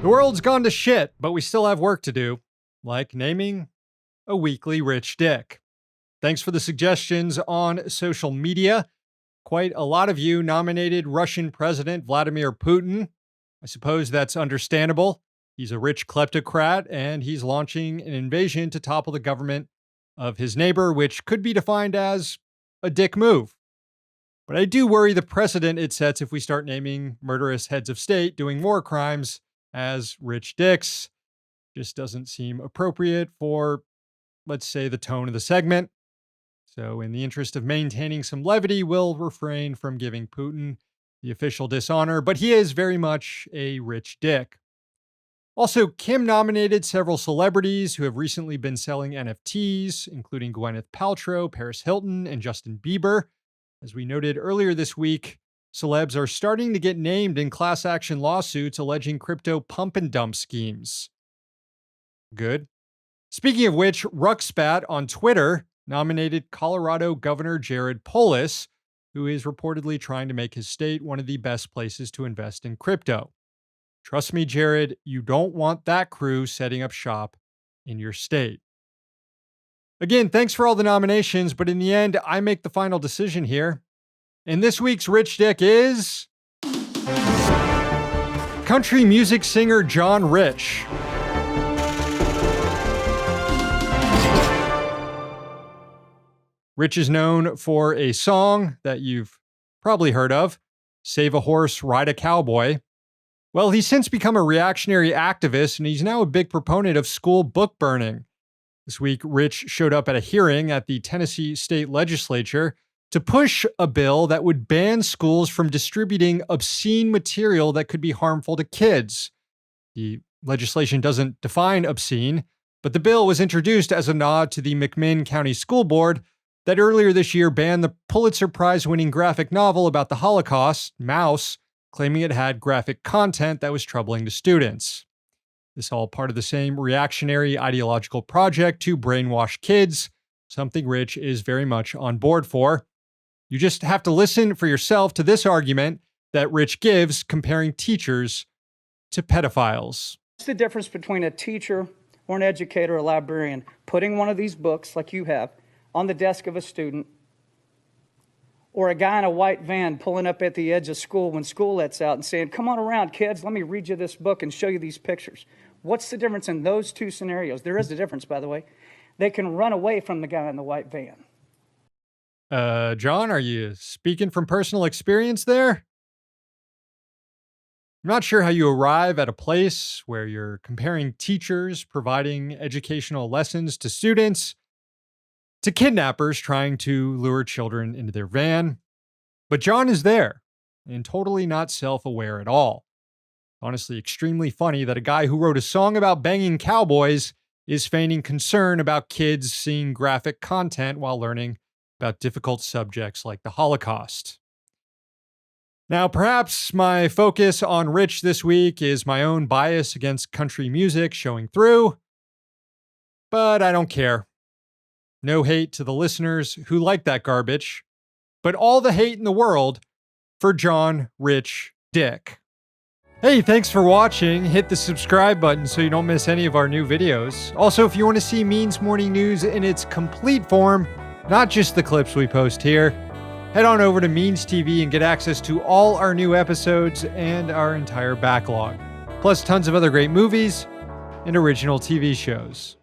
The world's gone to shit, but we still have work to do, like naming a weekly rich dick. Thanks for the suggestions on social media. Quite a lot of you nominated Russian President Vladimir Putin. I suppose that's understandable. He's a rich kleptocrat, and he's launching an invasion to topple the government of his neighbor, which could be defined as a dick move. But I do worry the precedent it sets if we start naming murderous heads of state doing war crimes as rich dicks. Just doesn't seem appropriate for, let's say, the tone of the segment. So in the interest of maintaining some levity, we'll refrain from giving Putin the official dishonor, but he is very much a rich dick. Also, Kim nominated several celebrities who have recently been selling NFTs, including Gwyneth Paltrow, Paris Hilton, and Justin Bieber. As we noted earlier this week, celebs are starting to get named in class action lawsuits alleging crypto pump and dump schemes. Good. Speaking of which, Ruxspat on Twitter nominated Colorado Governor Jared Polis, who is reportedly trying to make his state one of the best places to invest in crypto. Trust me, Jared, you don't want that crew setting up shop in your state. Again, thanks for all the nominations, but in the end, I make the final decision here. And this week's Rich Dick is country music singer John Rich. Rich is known for a song that you've probably heard of, Save a Horse, Ride a Cowboy. Well, he's since become a reactionary activist, and he's now a big proponent of school book burning. This week, Rich showed up at a hearing at the Tennessee State Legislature to push a bill that would ban schools from distributing obscene material that could be harmful to kids. The legislation doesn't define obscene, but the bill was introduced as a nod to the McMinn County School Board that earlier this year banned the Pulitzer Prize-winning graphic novel about the Holocaust, Maus, claiming it had graphic content that was troubling to students. This all part of the same reactionary ideological project to brainwash kids, something Rich is very much on board for. You just have to listen for yourself to this argument that Rich gives comparing teachers to pedophiles. What's the difference between a teacher or an educator or a librarian putting one of these books, like you have, on the desk of a student, or a guy in a white van pulling up at the edge of school when school lets out and saying, "Come on around, kids, let me read you this book and show you these pictures"? What's the difference in those two scenarios? There is a difference, by the way. They can run away from the guy in the white van. John, are you speaking from personal experience there? I'm not sure how you arrive at a place where you're comparing teachers providing educational lessons to students to kidnappers trying to lure children into their van. But John is there and totally not self-aware at all. Honestly, extremely funny that a guy who wrote a song about banging cowboys is feigning concern about kids seeing graphic content while learning about difficult subjects like the Holocaust. Now, perhaps my focus on Rich this week is my own bias against country music showing through, but I don't care. No hate to the listeners who like that garbage, but all the hate in the world for John Rich Dick. Hey, thanks for watching. Hit the subscribe button so you don't miss any of our new videos. Also, if you want to see Means Morning News in its complete form, not just the clips we post here, head on over to Means TV and get access to all our new episodes and our entire backlog, plus tons of other great movies and original TV shows.